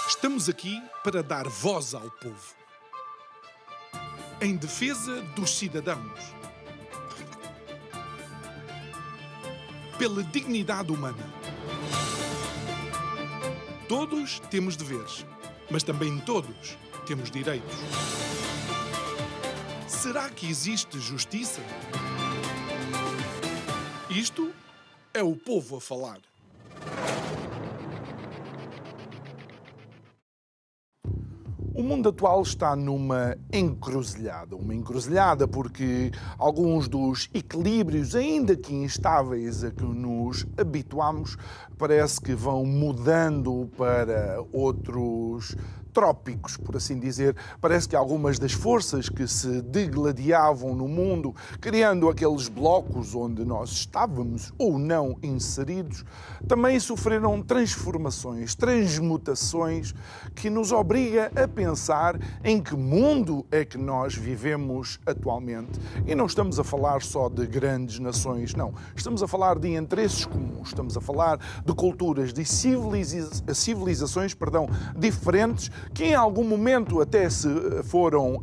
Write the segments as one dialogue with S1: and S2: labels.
S1: Estamos aqui para dar voz ao povo, em defesa dos cidadãos, pela dignidade humana. Todos temos deveres, mas também todos temos direitos. Será que existe justiça? Isto é o povo a falar. O mundo atual está numa encruzilhada porque alguns dos equilíbrios, ainda que instáveis a que nos habituamos, parece que vão mudando para outros trópicos, por assim dizer. Parece que algumas das forças que se degladiavam no mundo, criando aqueles blocos onde nós estávamos ou não inseridos, também sofreram transformações, transmutações que nos obriga a pensar em que mundo é que nós vivemos atualmente. E não estamos a falar só de grandes nações, não. Estamos a falar de interesses comuns, estamos a falar de culturas, de civilizações diferentes, que em algum momento até se foram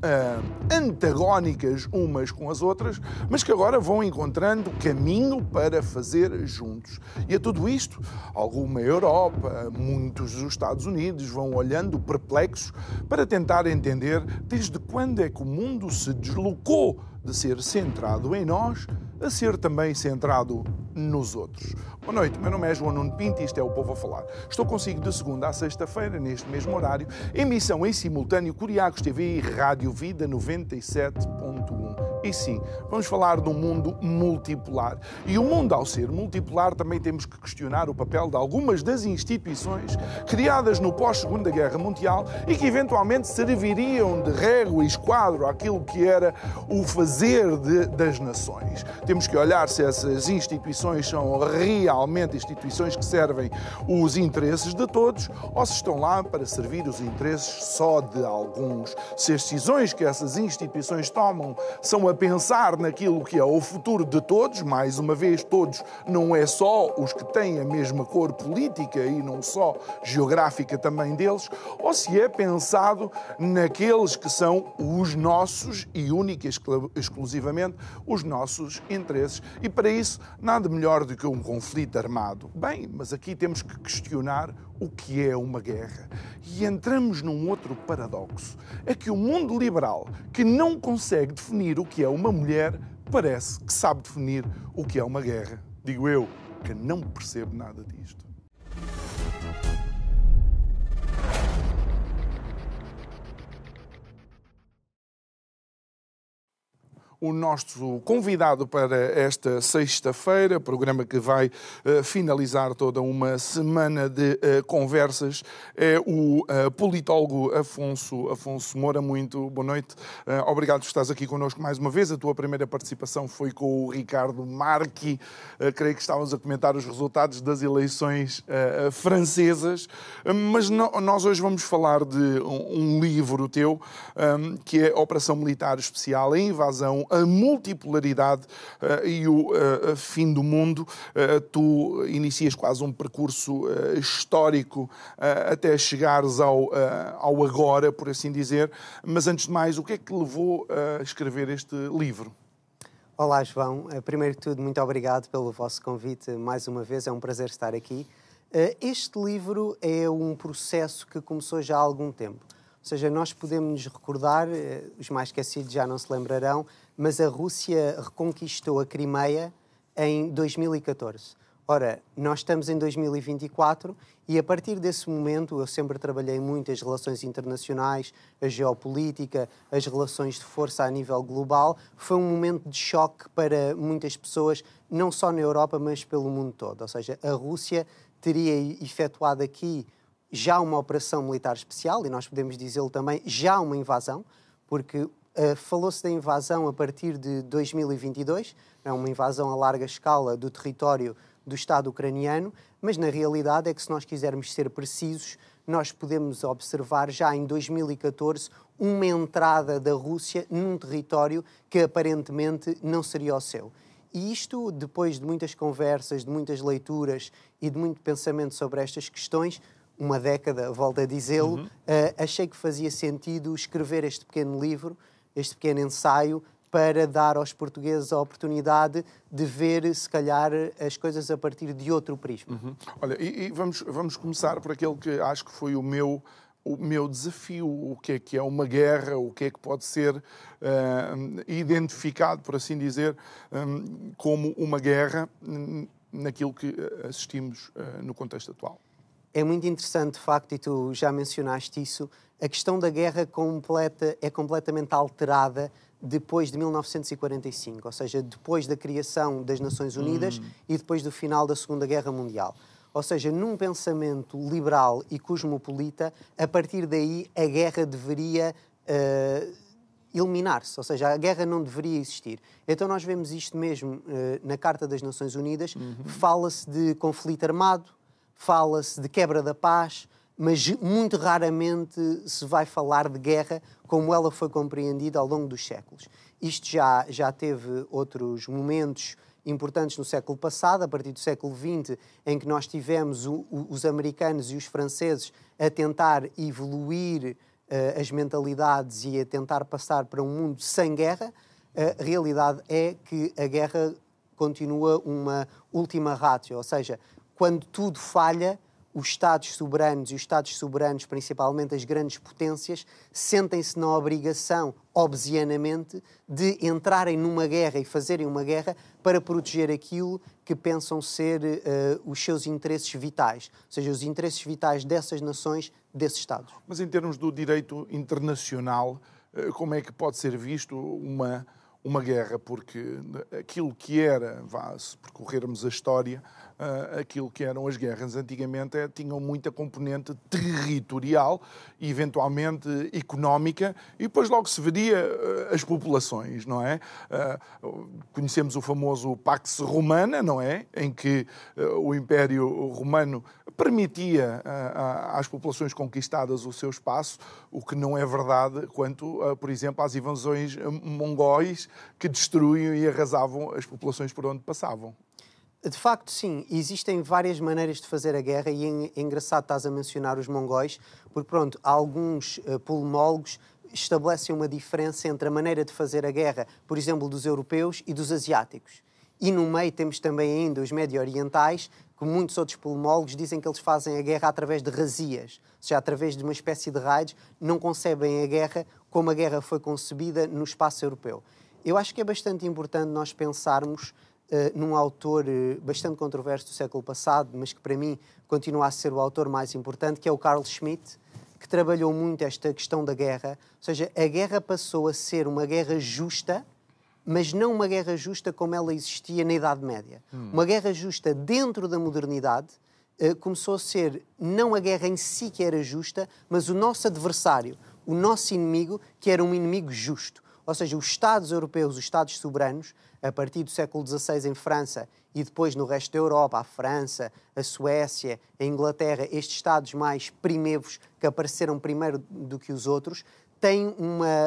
S1: antagónicas umas com as outras, mas que agora vão encontrando caminho para fazer juntos. E a tudo isto, alguma Europa, muitos dos Estados Unidos vão olhando perplexos para tentar entender desde quando é que o mundo se deslocou de ser centrado em nós a ser também centrado nos outros. Boa noite, meu nome é João Nuno Pinto e isto é o Povo a Falar. Estou consigo de segunda a sexta-feira, neste mesmo horário, emissão em simultâneo Curiacos TV e Rádio Vida 97.1. E sim, vamos falar de um mundo multipolar. E o mundo, ao ser multipolar, também temos que questionar o papel de algumas das instituições criadas no pós-Segunda Guerra Mundial e que eventualmente serviriam de régua e esquadro àquilo que era o fazer das nações. Temos que olhar se essas instituições são realmente instituições que servem os interesses de todos ou se estão lá para servir os interesses só de alguns. Se as decisões que essas instituições tomam são a pensar naquilo que é o futuro de todos, mais uma vez, todos não é só os que têm a mesma cor política e não só geográfica também deles, ou se é pensado naqueles que são os nossos e única e exclusivamente os nossos interesses. E para isso, nada melhor do que um conflito armado. Bem, mas aqui temos que questionar o que é uma guerra. E entramos num outro paradoxo. É que o mundo liberal, que não consegue definir o que é uma mulher, parece que sabe definir o que é uma guerra. Digo eu, que não percebo nada disto. O nosso convidado para esta sexta-feira, programa que vai finalizar toda uma semana de conversas, é o politólogo Afonso Moura. Muito boa noite. Obrigado por estares aqui connosco mais uma vez. A tua primeira participação foi com o Ricardo Marchi. Creio que estávamos a comentar os resultados das eleições francesas. Mas nós hoje vamos falar de um livro teu, que é Operação Militar Especial, a Invasão, a Multipolaridade e o Fim do Mundo. Tu inicias quase um percurso histórico até chegares ao agora, por assim dizer. Mas antes de mais, o que é que te levou a escrever este livro?
S2: Olá, João. Primeiro de tudo, muito obrigado pelo vosso convite mais uma vez. É um prazer estar aqui. Este livro é um processo que começou já há algum tempo. Ou seja, nós podemos nos recordar, os mais esquecidos já não se lembrarão, mas a Rússia reconquistou a Crimeia em 2014. Ora, nós estamos em 2024 e a partir desse momento eu sempre trabalhei muito as relações internacionais, a geopolítica, as relações de força a nível global. Foi um momento de choque para muitas pessoas, não só na Europa, mas pelo mundo todo. Ou seja, a Rússia teria efetuado aqui já uma operação militar especial, e nós podemos dizê-lo também, já uma invasão, porque falou-se da invasão a partir de 2022, é uma invasão a larga escala do território do Estado ucraniano, mas na realidade é que se nós quisermos ser precisos, nós podemos observar já em 2014 uma entrada da Rússia num território que aparentemente não seria o seu. E isto, depois de muitas conversas, de muitas leituras e de muito pensamento sobre estas questões, uma década, volto a dizê-lo, achei que fazia sentido escrever este pequeno livro, este pequeno ensaio, para dar aos portugueses a oportunidade de ver, se calhar, as coisas a partir de outro prisma.
S1: Olha, e vamos começar por aquele que acho que foi o meu desafio. O que é uma guerra, o que é que pode ser identificado, por assim dizer, como uma guerra naquilo que assistimos no contexto atual.
S2: É muito interessante, de facto, e tu já mencionaste isso, a questão da guerra é completamente alterada depois de 1945, ou seja, depois da criação das Nações Unidas e depois do final da Segunda Guerra Mundial. Ou seja, num pensamento liberal e cosmopolita, a partir daí a guerra deveria eliminar-se, ou seja, a guerra não deveria existir. Então nós vemos isto mesmo na Carta das Nações Unidas, fala-se de conflito armado, fala-se de quebra da paz, mas muito raramente se vai falar de guerra como ela foi compreendida ao longo dos séculos. Isto já teve outros momentos importantes no século passado, a partir do século XX, em que nós tivemos os americanos e os franceses a tentar evoluir as mentalidades e a tentar passar para um mundo sem guerra. A realidade é que a guerra continua uma última ratio, ou seja, quando tudo falha, os Estados soberanos, e os Estados soberanos, principalmente as grandes potências, sentem-se na obrigação, obsianamente, de entrarem numa guerra e fazerem uma guerra para proteger aquilo que pensam ser os seus interesses vitais, ou seja, os interesses vitais dessas nações, desses Estados.
S1: Mas em termos do direito internacional, como é que pode ser visto uma guerra? Porque aquilo que era, se percorrermos a história, aquilo que eram as guerras antigamente tinham muita componente territorial e eventualmente económica, e depois logo se veria as populações, não é? Conhecemos o famoso Pax Romana, não é? Em que o Império Romano permitia às populações conquistadas o seu espaço, o que não é verdade quanto, por exemplo, às invasões mongóis que destruíam e arrasavam as populações por onde passavam.
S2: De facto, sim. Existem várias maneiras de fazer a guerra e é engraçado estás a mencionar os mongóis, porque, pronto, alguns polemólogos estabelecem uma diferença entre a maneira de fazer a guerra, por exemplo, dos europeus e dos asiáticos. E no meio temos também ainda os médio-orientais, que muitos outros polemólogos dizem que eles fazem a guerra através de razias, ou seja, através de uma espécie de raids, não concebem a guerra como a guerra foi concebida no espaço europeu. Eu acho que é bastante importante nós pensarmos num autor bastante controverso do século passado, mas que para mim continua a ser o autor mais importante, que é o Carl Schmitt, que trabalhou muito esta questão da guerra. Ou seja, a guerra passou a ser uma guerra justa, mas não uma guerra justa como ela existia na Idade Média. Uma guerra justa dentro da modernidade começou a ser não a guerra em si que era justa, mas o nosso adversário, o nosso inimigo, que era um inimigo justo. Ou seja, os Estados europeus, os Estados soberanos, a partir do século XVI em França e depois no resto da Europa, a França, a Suécia, a Inglaterra, estes Estados mais primevos que apareceram primeiro do que os outros, têm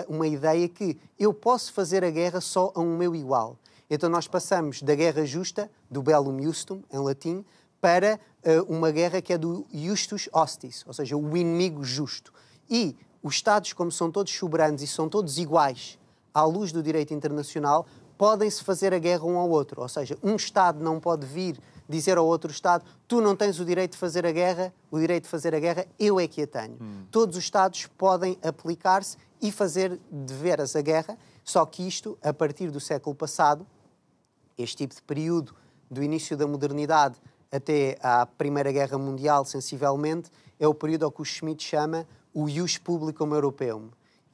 S2: uma ideia que eu posso fazer a guerra só a um meu igual. Então nós passamos da guerra justa, do bellum justum, em latim, para uma guerra que é do justus hostis, ou seja, o inimigo justo. E os Estados, como são todos soberanos e são todos iguais à luz do direito internacional, podem-se fazer a guerra um ao outro. Ou seja, um Estado não pode vir dizer ao outro Estado: tu não tens o direito de fazer a guerra, o direito de fazer a guerra eu é que a tenho. Todos os Estados podem aplicar-se e fazer de veras a guerra, só que isto, a partir do século passado, este tipo de período do início da modernidade até à Primeira Guerra Mundial, sensivelmente, é o período ao que o Schmitt chama o Ius Publicum Europeum.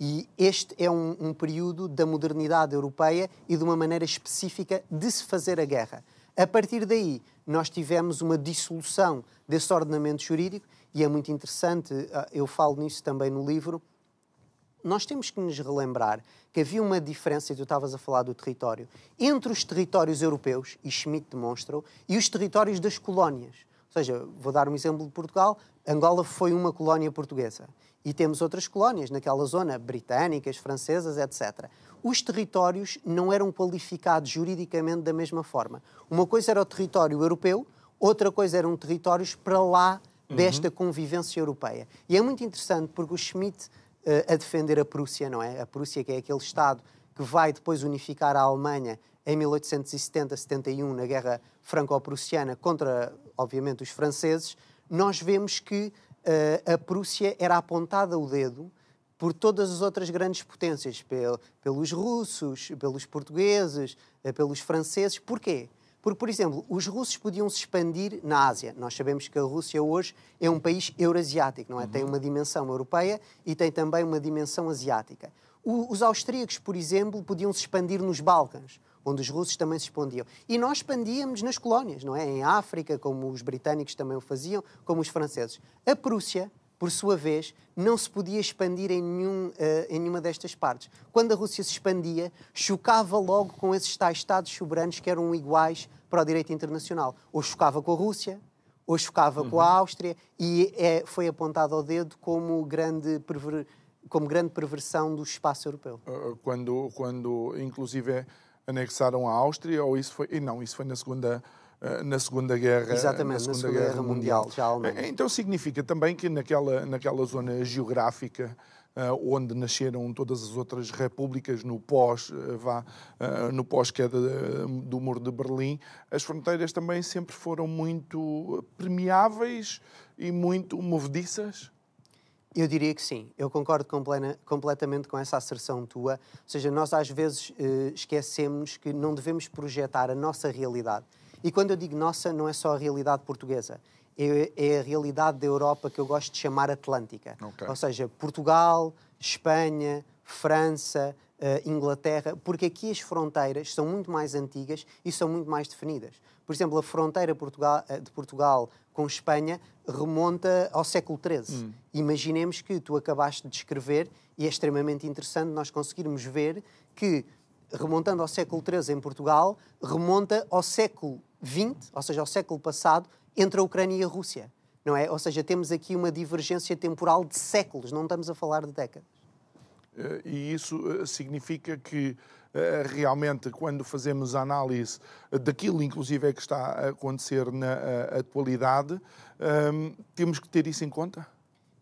S2: E este é um período da modernidade europeia e de uma maneira específica de se fazer a guerra. A partir daí, nós tivemos uma dissolução desse ordenamento jurídico e é muito interessante, eu falo nisso também no livro. Nós temos que nos relembrar que havia uma diferença, e tu estavas a falar do território, entre os territórios europeus, e Schmitt demonstra-o, e os territórios das colónias. Ou seja, vou dar um exemplo de Portugal. Angola foi uma colónia portuguesa. E temos outras colónias naquela zona, britânicas, francesas, etc. Os territórios não eram qualificados juridicamente da mesma forma. Uma coisa era o território europeu, outra coisa eram territórios para lá desta convivência europeia. E é muito interessante porque o Schmitt, a defender a Prússia, não é? A Prússia, que é aquele Estado que vai depois unificar a Alemanha em 1870-71, na Guerra Franco-Prussiana, contra, obviamente, os franceses, nós vemos que a Prússia era apontada o dedo por todas as outras grandes potências, pelos russos, pelos portugueses, pelos franceses. Porquê? Porque, por exemplo, os russos podiam se expandir na Ásia. Nós sabemos que a Rússia hoje é um país eurasiático, não é? Tem uma dimensão europeia e tem também uma dimensão asiática. Os austríacos, por exemplo, podiam se expandir nos Balcãs, onde os russos também se expandiam. E nós expandíamos nas colónias, não é? Em África, como os britânicos também o faziam, como os franceses. A Prússia, por sua vez, não se podia expandir em nenhuma destas partes. Quando a Rússia se expandia, chocava logo com esses tais Estados soberanos que eram iguais para o direito internacional. Ou chocava com a Rússia, ou chocava com a Áustria, e foi apontado ao dedo como grande perversão do espaço europeu.
S1: Quando inclusive anexaram a Áustria, ou isso foi... Não, isso foi na Segunda Guerra...
S2: Exatamente, na Segunda Guerra Mundial, já a Alemanha.
S1: Então significa também que naquela zona geográfica onde nasceram todas as outras repúblicas no pós-queda do Muro de Berlim, as fronteiras também sempre foram muito permeáveis e muito movediças?
S2: Eu diria que sim. Eu concordo completamente com essa asserção tua. Ou seja, nós às vezes esquecemos que não devemos projetar a nossa realidade. E quando eu digo nossa, não é só a realidade portuguesa. É a realidade da Europa que eu gosto de chamar atlântica. Okay. Ou seja, Portugal, Espanha, França, Inglaterra, porque aqui as fronteiras são muito mais antigas e são muito mais definidas. Por exemplo, a fronteira de Portugal com Espanha remonta ao século XIII. Imaginemos que tu acabaste de descrever, e é extremamente interessante nós conseguirmos ver que, remontando ao século XIII em Portugal, remonta ao século XX, ou seja, ao século passado, entre a Ucrânia e a Rússia. Não é? Ou seja, temos aqui uma divergência temporal de séculos, não estamos a falar de décadas.
S1: E isso significa que realmente, quando fazemos a análise daquilo, inclusive, que está a acontecer na atualidade, temos que ter isso em conta?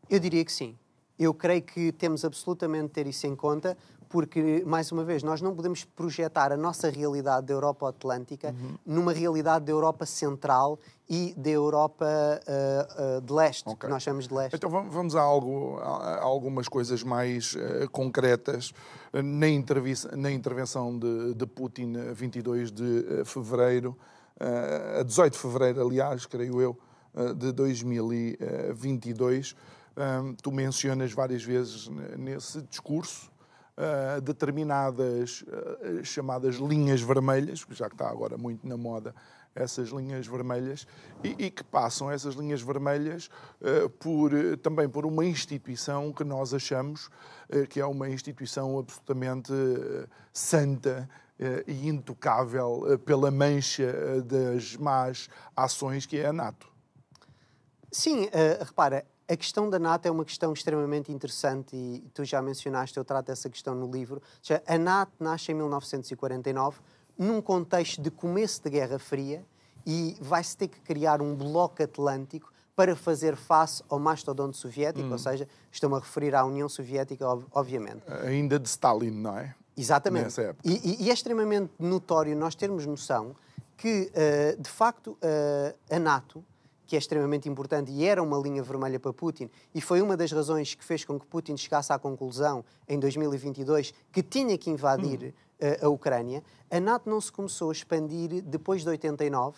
S2: Eu diria que sim. Eu creio que temos absolutamente de ter isso em conta, porque, mais uma vez, nós não podemos projetar a nossa realidade da Europa Atlântica numa realidade da Europa Central e da Europa de Leste, que nós chamamos de Leste.
S1: Então vamos a algumas coisas mais concretas. Na intervenção de Putin, a 22 de fevereiro, a 18 de fevereiro, aliás, creio eu, de 2022, tu mencionas várias vezes nesse discurso determinadas chamadas linhas vermelhas, já que está agora muito na moda essas linhas vermelhas, e que passam essas linhas vermelhas também por uma instituição que nós achamos que é uma instituição absolutamente santa e intocável pela mancha das más ações, que é a NATO.
S2: Sim, repara, a questão da NATO é uma questão extremamente interessante e tu já mencionaste, eu trato essa questão no livro. A NATO nasce em 1949, num contexto de começo da Guerra Fria, e vai-se ter que criar um bloco atlântico para fazer face ao mastodonte soviético, ou seja, estou-me a referir à União Soviética, obviamente.
S1: Ainda de Stalin, não é?
S2: Exatamente.
S1: Nessa época.
S2: E é extremamente notório nós termos noção que, de facto, a NATO, que é extremamente importante e era uma linha vermelha para Putin, e foi uma das razões que fez com que Putin chegasse à conclusão, em 2022, que tinha que invadir a Ucrânia, a NATO não se começou a expandir depois de 89,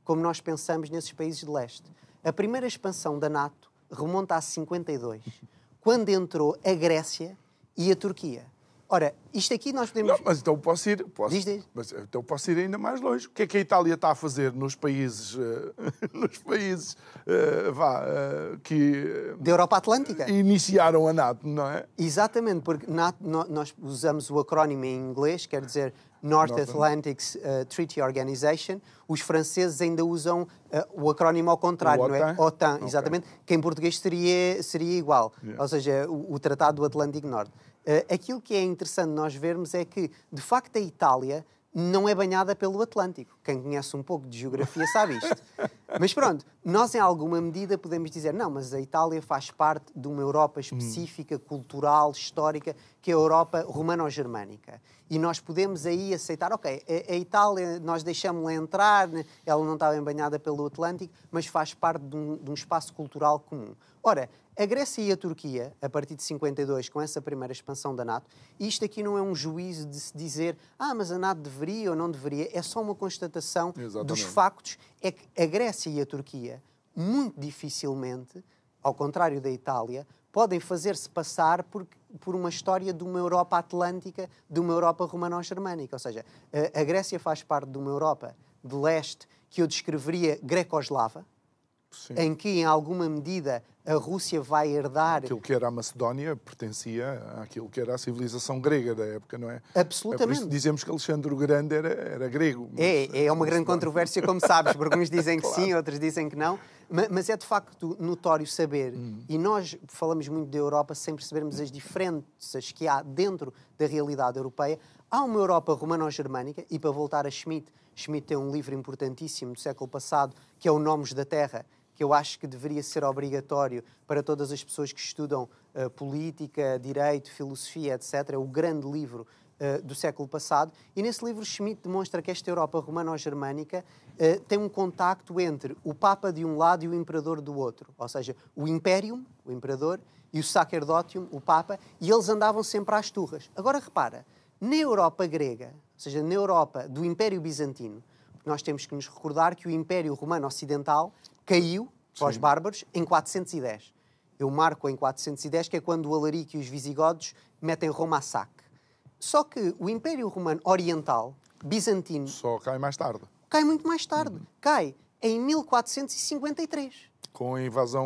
S2: como nós pensamos nesses países de leste. A primeira expansão da NATO remonta a 52, quando entrou a Grécia e a Turquia. Ora, isto aqui nós podemos...
S1: Não, mas então posso ir ainda mais longe. O que é que a Itália está a fazer nos países que...
S2: da Europa Atlântica.
S1: Iniciaram a NATO, não é?
S2: Exatamente, porque NATO, nós usamos o acrónimo em inglês, quer dizer North Atlantic Treaty Organization. Os franceses ainda usam o acrónimo ao contrário, não é? OTAN, exatamente, que em português seria igual. Yeah. Ou seja, o Tratado do Atlântico Norte. Aquilo que é interessante nós vermos é que, de facto, a Itália não é banhada pelo Atlântico. Quem conhece um pouco de geografia sabe isto. Mas pronto, nós em alguma medida podemos dizer, não, mas a Itália faz parte de uma Europa específica, cultural, histórica, que é a Europa romano-germânica. E nós podemos aí aceitar, ok, a Itália, nós deixamos-la entrar, ela não está bem banhada pelo Atlântico, mas faz parte de um espaço cultural comum. Ora, a Grécia e a Turquia, a partir de 52, com essa primeira expansão da NATO, isto aqui não é um juízo de se dizer mas a NATO deveria ou não deveria, é só uma constatação dos factos. É que a Grécia e a Turquia, muito dificilmente, ao contrário da Itália, podem fazer-se passar por uma história de uma Europa atlântica, de uma Europa romano-germânica. Ou seja, a Grécia faz parte de uma Europa de leste que eu descreveria greco-eslava, em que, em alguma medida, a Rússia vai herdar...
S1: Aquilo que era a Macedónia pertencia àquilo que era a civilização grega da época, não é?
S2: Absolutamente.
S1: É por isso dizemos que Alexandre o Grande era grego.
S2: É uma grande controvérsia, como sabes, porque uns dizem que sim, outros dizem que não. Mas é de facto notório saber, e nós falamos muito da Europa sem percebermos as diferenças que há dentro da realidade europeia. Há uma Europa romano-germânica, e para voltar a Schmitt tem um livro importantíssimo do século passado, que é o Nomes da Terra, que eu acho que deveria ser obrigatório para todas as pessoas que estudam política, direito, filosofia, etc. É o grande livro do século passado. E nesse livro Schmitt demonstra que esta Europa romano-germânica tem um contacto entre o Papa de um lado e o Imperador do outro. Ou seja, o Imperium, o Imperador, e o Sacerdotium, o Papa, e eles andavam sempre às turras. Agora repara, na Europa grega, ou seja, na Europa do Império Bizantino, nós temos que nos recordar que o Império Romano Ocidental caiu para os bárbaros em 410. Eu marco em 410, que é quando o Alarico e os visigodos metem Roma a saque. Só que o Império Romano Oriental, bizantino...
S1: Só cai mais tarde.
S2: Cai muito mais tarde. Cai em 1453.
S1: Com a invasão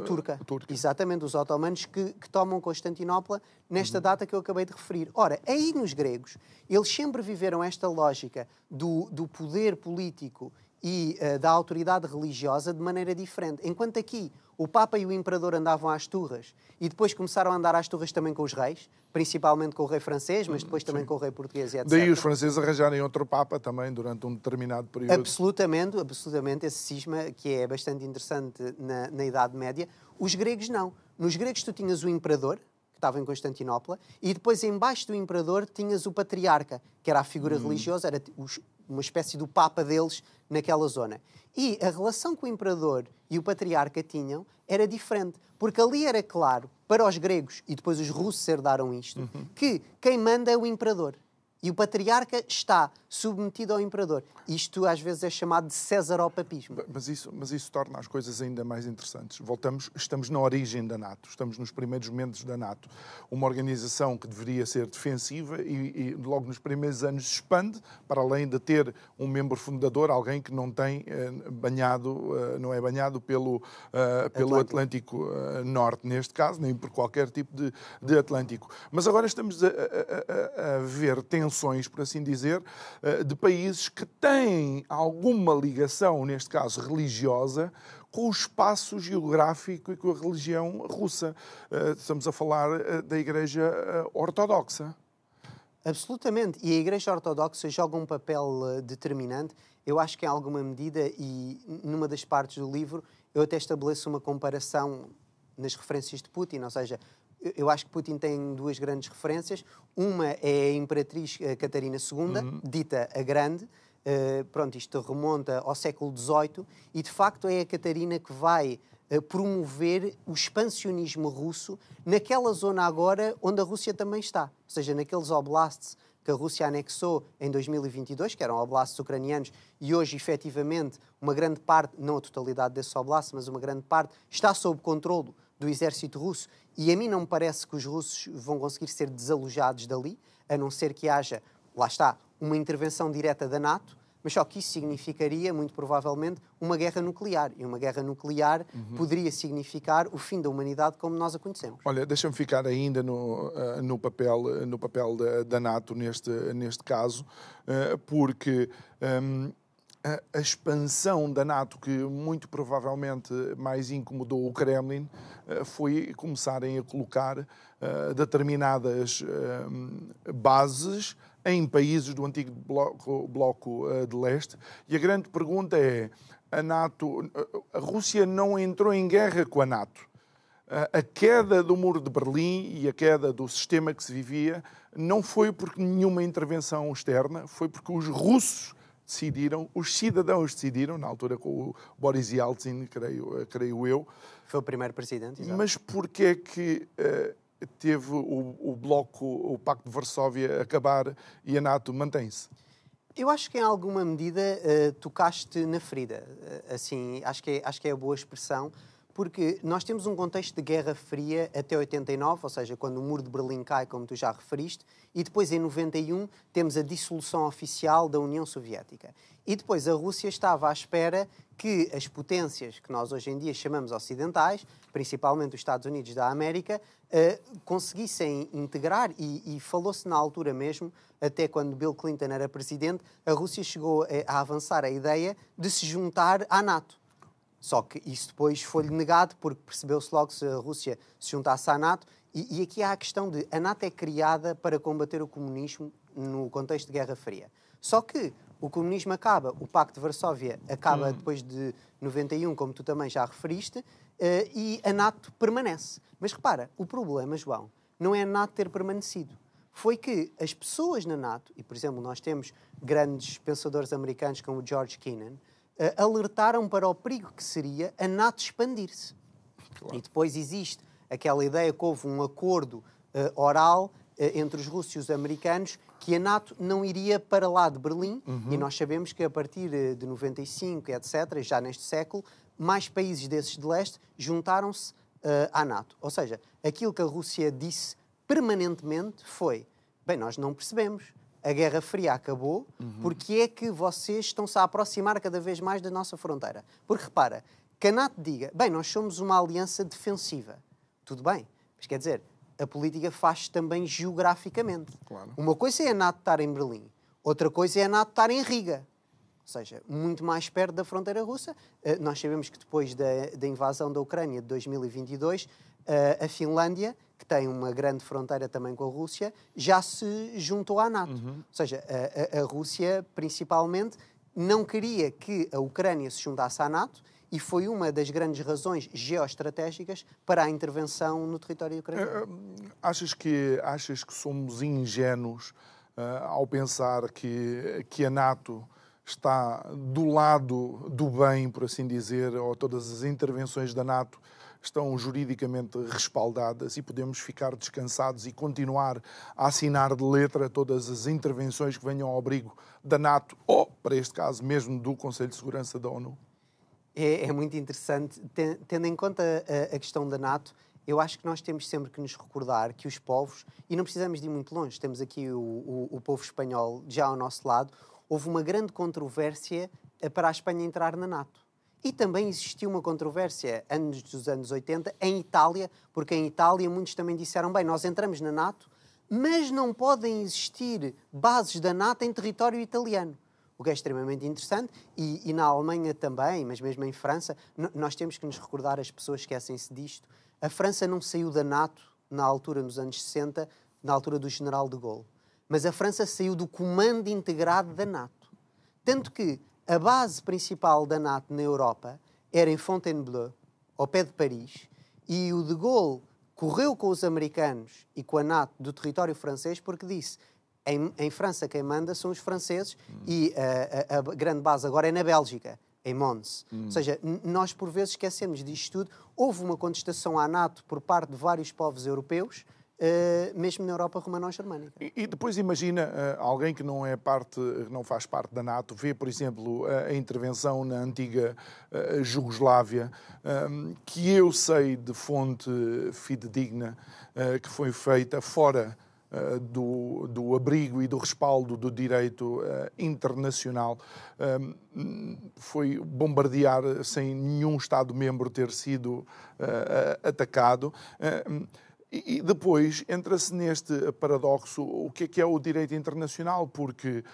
S2: turca.
S1: turca.
S2: Exatamente, os otomanos que tomam Constantinopla nesta data que eu acabei de referir. Ora, aí nos gregos, eles sempre viveram esta lógica do poder político e da autoridade religiosa de maneira diferente. Enquanto aqui o Papa e o Imperador andavam às turras e depois começaram a andar às turras também com os reis, principalmente com o rei francês, mas depois também com o rei português e etc.
S1: Daí os franceses arranjarem outro Papa também durante um determinado período.
S2: Absolutamente, esse cisma que é bastante interessante na Idade Média. Os gregos não. Nos gregos tu tinhas o Imperador, que estava em Constantinopla, e depois embaixo do Imperador tinhas o Patriarca, que era a figura religiosa, era uma espécie do Papa deles naquela zona. E a relação que o Imperador e o Patriarca tinham era diferente, porque ali era claro, para os gregos, e depois os russos herdaram isto, que quem manda é o Imperador. E o Patriarca está submetido ao Imperador. Isto às vezes é chamado de cesaropapismo.
S1: Mas isso torna as coisas ainda mais interessantes. Estamos na origem da NATO, estamos nos primeiros momentos da NATO. Uma organização que deveria ser defensiva e logo nos primeiros anos se expande, para além de ter um membro fundador, alguém que não tem não é banhado pelo Atlântico Norte, neste caso, nem por qualquer tipo de Atlântico. Mas agora estamos a ver tensões, por assim dizer, de países que têm alguma ligação, neste caso religiosa, com o espaço geográfico e com a religião russa. Estamos a falar da Igreja Ortodoxa.
S2: Absolutamente. E a Igreja Ortodoxa joga um papel determinante. Eu acho que em alguma medida, e numa das partes do livro, eu até estabeleço uma comparação nas referências de Putin, ou seja, eu acho que Putin tem duas grandes referências. Uma é a Imperatriz Catarina II, dita a Grande. Isto remonta ao século XVIII e, de facto, é a Catarina que vai promover o expansionismo russo naquela zona agora onde a Rússia também está. Ou seja, naqueles oblasts que a Rússia anexou em 2022, que eram oblasts ucranianos, e hoje, efetivamente, uma grande parte, não a totalidade desses oblasts, mas uma grande parte, está sob controlo do exército russo, e a mim não me parece que os russos vão conseguir ser desalojados dali, a não ser que haja, lá está, uma intervenção direta da NATO, mas só que isso significaria, muito provavelmente, uma guerra nuclear. E uma guerra nuclear poderia significar o fim da humanidade como nós a conhecemos.
S1: Olha, deixa-me ficar ainda no papel da NATO neste caso, porque a expansão da NATO, que muito provavelmente mais incomodou o Kremlin, foi começarem a colocar determinadas bases em países do antigo bloco de leste. E a grande pergunta é, a Rússia não entrou em guerra com a NATO. A queda do muro de Berlim e a queda do sistema que se vivia não foi por nenhuma intervenção externa, foi porque os russos decidiram, os cidadãos decidiram, na altura com o Boris Yeltsin, creio eu.
S2: Foi o primeiro presidente, exato.
S1: Mas porquê é que teve o bloco, o Pacto de Varsóvia acabar e a NATO mantém-se?
S2: Eu acho que em alguma medida tocaste na ferida. Assim, acho que é a boa expressão. Porque nós temos um contexto de Guerra Fria até 89, ou seja, quando o Muro de Berlim cai, como tu já referiste, e depois em 91 temos a dissolução oficial da União Soviética. E depois a Rússia estava à espera que as potências que nós hoje em dia chamamos ocidentais, principalmente os Estados Unidos da América, conseguissem integrar, e falou-se na altura mesmo, até quando Bill Clinton era presidente, a Rússia chegou a avançar a ideia de se juntar à NATO. Só que isso depois foi-lhe negado, porque percebeu-se logo que se a Rússia se juntasse à NATO. E aqui há a questão de a NATO é criada para combater o comunismo no contexto de Guerra Fria. Só que o comunismo acaba, o Pacto de Varsóvia acaba depois de 91, como tu também já referiste, e a NATO permanece. Mas repara, o problema, João, não é a NATO ter permanecido. Foi que as pessoas na NATO, e por exemplo nós temos grandes pensadores americanos como o George Kennan, alertaram para o perigo que seria a NATO expandir-se. Claro. E depois existe aquela ideia que houve um acordo oral entre os russos e os americanos que a NATO não iria para lá de Berlim, e nós sabemos que a partir de 95, etc., já neste século, mais países desses de leste juntaram-se à NATO. Ou seja, aquilo que a Rússia disse permanentemente foi, bem, nós não percebemos. A Guerra Fria acabou, porque é que vocês estão-se a aproximar cada vez mais da nossa fronteira? Porque, repara, que a NATO diga, bem, nós somos uma aliança defensiva. Tudo bem, mas quer dizer, a política faz também geograficamente.
S1: Claro.
S2: Uma coisa é a NATO estar em Berlim, outra coisa é a NATO estar em Riga. Ou seja, muito mais perto da fronteira russa. Nós sabemos que depois da invasão da Ucrânia de 2022, a Finlândia, que tem uma grande fronteira também com a Rússia, já se juntou à NATO. Ou seja, a Rússia, principalmente, não queria que a Ucrânia se juntasse à NATO e foi uma das grandes razões geoestratégicas para a intervenção no território ucraniano.
S1: Achas que somos ingênuos ao pensar que a NATO está do lado do bem, por assim dizer, ou todas as intervenções da NATO estão juridicamente respaldadas e podemos ficar descansados e continuar a assinar de letra todas as intervenções que venham ao abrigo da NATO ou, para este caso, mesmo do Conselho de Segurança da ONU?
S2: É muito interessante. Tendo em conta a questão da NATO, eu acho que nós temos sempre que nos recordar que os povos, e não precisamos de ir muito longe, temos aqui o povo espanhol já ao nosso lado, houve uma grande controvérsia para a Espanha entrar na NATO. E também existiu uma controvérsia dos anos 80 em Itália, porque em Itália muitos também disseram, bem, nós entramos na NATO, mas não podem existir bases da NATO em território italiano. O que é extremamente interessante, e na Alemanha também, mas mesmo em França, nós temos que nos recordar, as pessoas esquecem-se disto, a França não saiu da NATO na altura, nos anos 60, na altura do General de Gaulle, mas a França saiu do comando integrado da NATO. Tanto que a base principal da NATO na Europa era em Fontainebleau, ao pé de Paris, e o de Gaulle correu com os americanos e com a NATO do território francês porque disse, em França quem manda são os franceses e a grande base agora é na Bélgica, em Mons. Ou seja, nós por vezes esquecemos disto tudo. Houve uma contestação à NATO por parte de vários povos europeus, mesmo na Europa romano-germânica.
S1: E depois imagina alguém que não faz parte da NATO, vê, por exemplo, a intervenção na antiga Jugoslávia, que eu sei de fonte fidedigna, que foi feita fora do abrigo e do respaldo do direito internacional, foi bombardear sem nenhum Estado-membro ter sido atacado. E depois entra-se neste paradoxo, o que é o direito internacional, porque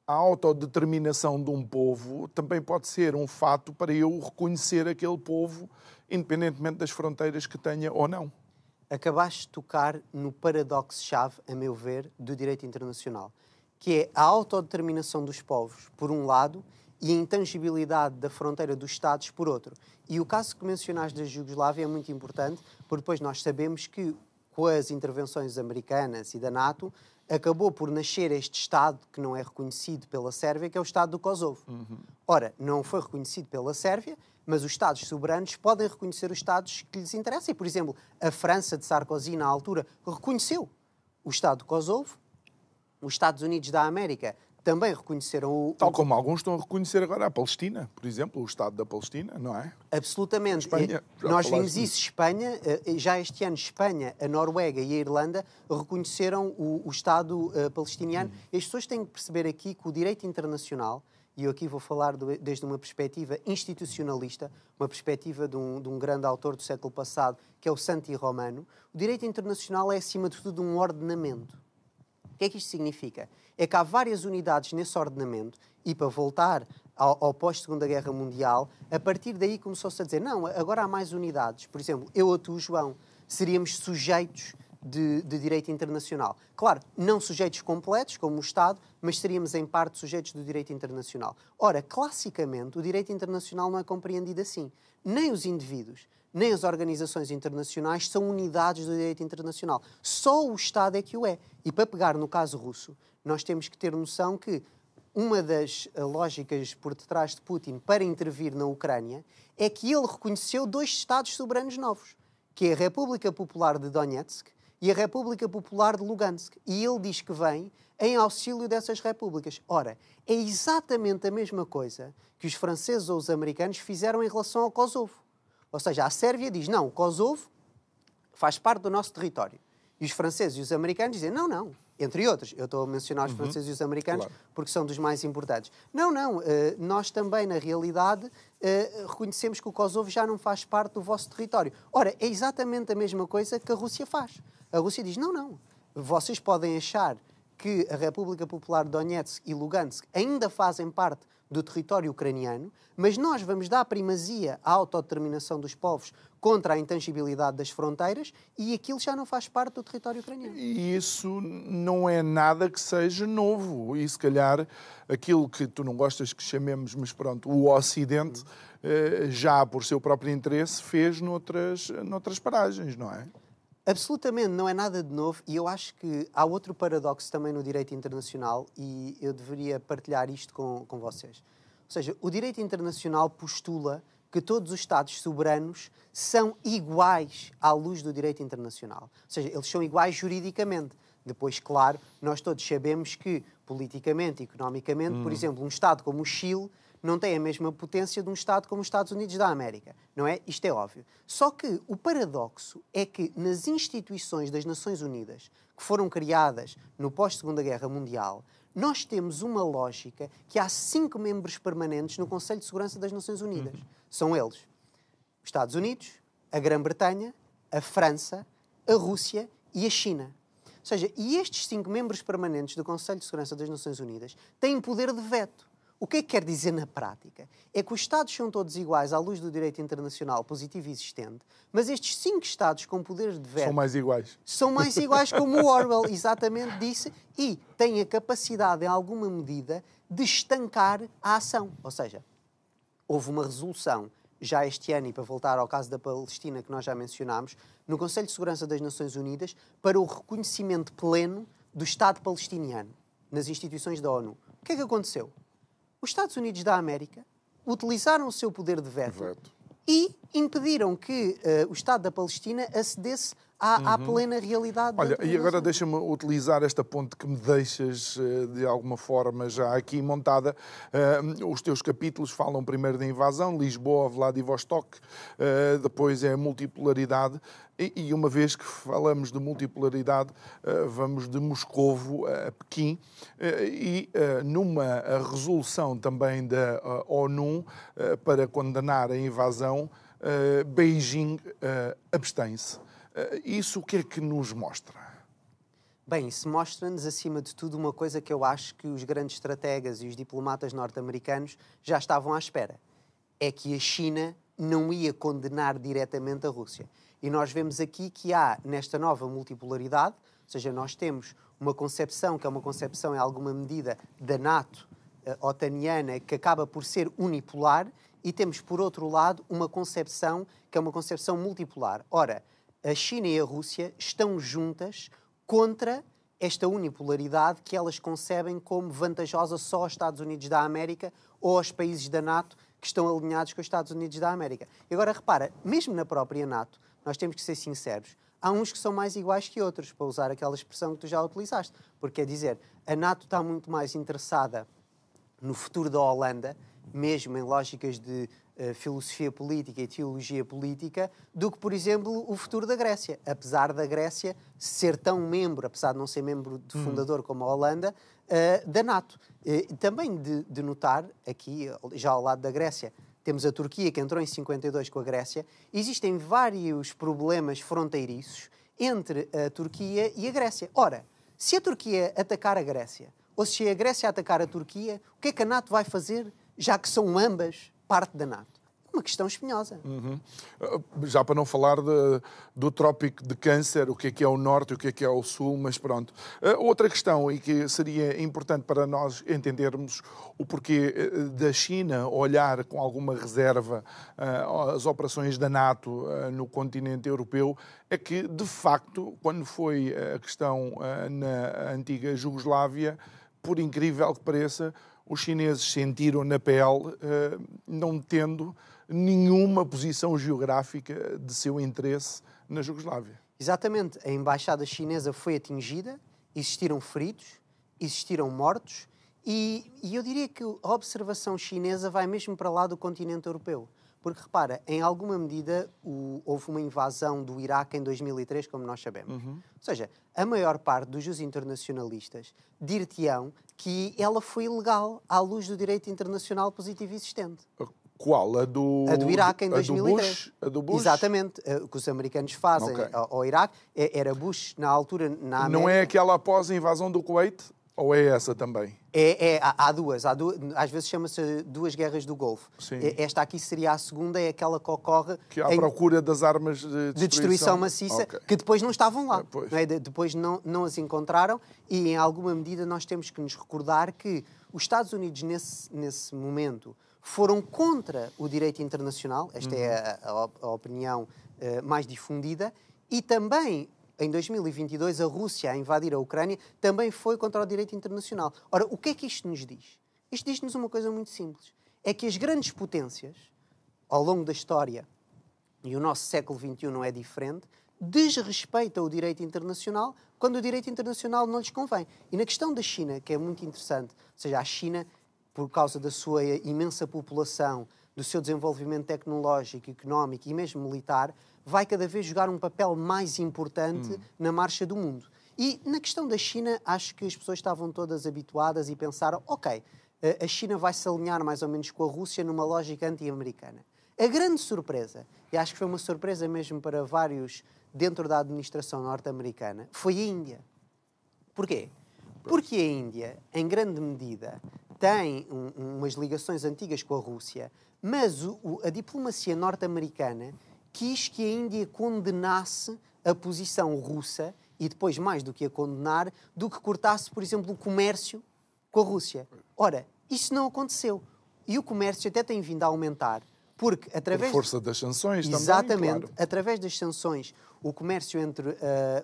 S1: a autodeterminação de um povo também pode ser um fato para eu reconhecer aquele povo, independentemente das fronteiras que tenha ou não.
S2: acabaste de tocar no paradoxo-chave, a meu ver, do direito internacional, que é a autodeterminação dos povos, por um lado, e a intangibilidade da fronteira dos Estados, por outro. E o caso que mencionaste da Jugoslávia é muito importante, porque depois nós sabemos que, com as intervenções americanas e da NATO, acabou por nascer este Estado que não é reconhecido pela Sérvia, que é o Estado do Kosovo. Ora, não foi reconhecido pela Sérvia, mas os Estados soberanos podem reconhecer os Estados que lhes interessam. E, por exemplo, a França de Sarkozy, na altura, reconheceu o Estado do Kosovo. Os Estados Unidos da América também reconheceram o...
S1: Tal como alguns estão a reconhecer agora a Palestina, por exemplo, o Estado da Palestina, não é?
S2: Absolutamente.
S1: Espanha,
S2: nós vimos isso, Espanha, já este ano Espanha, a Noruega e a Irlanda reconheceram o Estado palestiniano. E as pessoas têm que perceber aqui que o direito internacional, e eu aqui vou falar desde uma perspectiva institucionalista, uma perspectiva de um grande autor do século passado, que é o Santi Romano, o direito internacional é, acima de tudo, um ordenamento. O que é que isto significa? É que há várias unidades nesse ordenamento e, para voltar ao pós-Segunda Guerra Mundial, a partir daí começou-se a dizer não, agora há mais unidades. Por exemplo, eu ou tu, João, seríamos sujeitos de direito internacional. Claro, não sujeitos completos, como o Estado, mas seríamos, em parte, sujeitos do direito internacional. Ora, classicamente, o direito internacional não é compreendido assim. Nem os indivíduos, nem as organizações internacionais são unidades do direito internacional. Só o Estado é que o é. E para pegar no caso russo, nós temos que ter noção que uma das lógicas por detrás de Putin para intervir na Ucrânia é que ele reconheceu 2 Estados soberanos novos, que é a República Popular de Donetsk e a República Popular de Lugansk. E ele diz que vem em auxílio dessas repúblicas. Ora, é exatamente a mesma coisa que os franceses ou os americanos fizeram em relação ao Kosovo. Ou seja, a Sérvia diz, não, o Kosovo faz parte do nosso território. E os franceses e os americanos dizem, não, não. Entre outros, eu estou a mencionar os franceses e os americanos porque são dos mais importantes. Não, não, nós também, na realidade, reconhecemos que o Kosovo já não faz parte do vosso território. Ora, é exatamente a mesma coisa que a Rússia faz. A Rússia diz, não, não, vocês podem achar que a República Popular de Donetsk e Lugansk ainda fazem parte do território ucraniano, mas nós vamos dar primazia à autodeterminação dos povos contra a intangibilidade das fronteiras e aquilo já não faz parte do território ucraniano.
S1: E isso não é nada que seja novo. E se calhar aquilo que tu não gostas que chamemos, mas pronto, o Ocidente, já por seu próprio interesse, fez noutras paragens, não é?
S2: Absolutamente, não é nada de novo e eu acho que há outro paradoxo também no direito internacional e eu deveria partilhar isto com vocês. Ou seja, o direito internacional postula que todos os Estados soberanos são iguais à luz do direito internacional. Ou seja, eles são iguais juridicamente. Depois, claro, nós todos sabemos que, politicamente e economicamente, por exemplo, um Estado como o Chile não tem a mesma potência de um Estado como os Estados Unidos da América, não é? Isto é óbvio. Só que o paradoxo é que nas instituições das Nações Unidas, que foram criadas no pós-Segunda Guerra Mundial, nós temos uma lógica que há 5 membros permanentes no Conselho de Segurança das Nações Unidas. São eles: os Estados Unidos, a Grã-Bretanha, a França, a Rússia e a China. Ou seja, e estes 5 membros permanentes do Conselho de Segurança das Nações Unidas têm poder de veto. O que é que quer dizer na prática? É que os Estados são todos iguais à luz do direito internacional positivo e existente, mas estes 5 Estados com poderes de veto...
S1: São mais iguais.
S2: São mais iguais, como o Orwell exatamente disse, e têm a capacidade, em alguma medida, de estancar a ação. Ou seja, houve uma resolução já este ano, e para voltar ao caso da Palestina que nós já mencionámos, no Conselho de Segurança das Nações Unidas, para o reconhecimento pleno do Estado palestiniano nas instituições da ONU. O que é que aconteceu? Os Estados Unidos da América utilizaram o seu poder de veto e impediram que o Estado da Palestina acedesse à plena realidade.
S1: Olha, e agora deixa-me utilizar esta ponte que me deixas de alguma forma já aqui montada. Os teus capítulos falam primeiro da invasão, Lisboa, Vladivostok, depois é a multipolaridade. E uma vez que falamos de multipolaridade, vamos de Moscovo a Pequim e numa resolução também da ONU para condenar a invasão, Beijing abstém-se. Isso o que é que nos mostra?
S2: Bem, isso mostra-nos, acima de tudo, uma coisa que eu acho que os grandes estrategas e os diplomatas norte-americanos já estavam à espera. É que a China não ia condenar diretamente a Rússia. E nós vemos aqui que há, nesta nova multipolaridade, ou seja, nós temos uma concepção, que é uma concepção em alguma medida da NATO otaniana, que acaba por ser unipolar, e temos, por outro lado, uma concepção que é uma concepção multipolar. Ora, a China e a Rússia estão juntas contra esta unipolaridade que elas concebem como vantajosa só aos Estados Unidos da América ou aos países da NATO que estão alinhados com os Estados Unidos da América. E agora, repara, mesmo na própria NATO, nós temos que ser sinceros, há uns que são mais iguais que outros, para usar aquela expressão que tu já utilizaste. Porque, quer dizer, a NATO está muito mais interessada no futuro da Holanda, mesmo em lógicas de filosofia política e teologia política, do que, por exemplo, o futuro da Grécia. Apesar da Grécia ser tão membro, apesar de não ser membro fundador como a Holanda, da NATO. Também de notar, aqui, já ao lado da Grécia, temos a Turquia, que entrou em 52 com a Grécia. Existem vários problemas fronteiriços entre a Turquia e a Grécia. Ora, se a Turquia atacar a Grécia, ou se a Grécia atacar a Turquia, o que é que a NATO vai fazer, já que são ambas parte da NATO? Uma questão espinhosa.
S1: Já para não falar do Trópico de Câncer, o que é o Norte e o que é o Sul, mas pronto. Outra questão, e que seria importante para nós entendermos o porquê da China olhar com alguma reserva as operações da NATO no continente europeu, é que, de facto, quando foi a questão na antiga Jugoslávia, por incrível que pareça, os chineses sentiram na pele, não tendo nenhuma posição geográfica de seu interesse na Jugoslávia.
S2: Exatamente. A embaixada chinesa foi atingida, existiram feridos, existiram mortos, e eu diria que a observação chinesa vai mesmo para lá do continente europeu. Porque, repara, em alguma medida houve uma invasão do Iraque em 2003, como nós sabemos. Ou seja, a maior parte dos internacionalistas dir-te-ão que ela foi ilegal à luz do direito internacional positivo existente.
S1: Qual? A do
S2: Iraque em 2003.
S1: A do Bush?
S2: Exatamente. O que os americanos fazem ao Iraque era Bush, na altura, na América.
S1: Não é aquela após a invasão do Kuwait? Ou é essa também?
S2: Há duas. Às vezes chama-se duas guerras do Golfo.
S1: Sim.
S2: Esta aqui seria a segunda, é aquela que ocorre...
S1: Que é à procura das armas de
S2: destruição maciça, que depois não estavam lá.
S1: Pois.
S2: Não é? Depois não as encontraram, e em alguma medida nós temos que nos recordar que os Estados Unidos, nesse momento, foram contra o direito internacional. Esta é a opinião mais difundida. E também, em 2022, a Rússia a invadir a Ucrânia também foi contra o direito internacional. Ora, o que é que isto nos diz? Isto diz-nos uma coisa muito simples. É que as grandes potências, ao longo da história, e o nosso século XXI não é diferente, desrespeitam o direito internacional quando o direito internacional não lhes convém. E na questão da China, que é muito interessante, ou seja, a China, por causa da sua imensa população, do seu desenvolvimento tecnológico, económico e mesmo militar, vai cada vez jogar um papel mais importante na marcha do mundo. E na questão da China, acho que as pessoas estavam todas habituadas e pensaram, ok, a China vai se alinhar mais ou menos com a Rússia numa lógica anti-americana. A grande surpresa, e acho que foi uma surpresa mesmo para vários dentro da administração norte-americana, foi a Índia. Porquê? Porque a Índia, em grande medida, tem umas ligações antigas com a Rússia, mas a diplomacia norte-americana quis que a Índia condenasse a posição russa e depois, mais do que a condenar, do que cortasse, por exemplo, o comércio com a Rússia. Ora, isso não aconteceu. E o comércio até tem vindo a aumentar, porque através...
S1: Por força das sanções também,
S2: exatamente,
S1: claro.
S2: Através das sanções, o comércio entre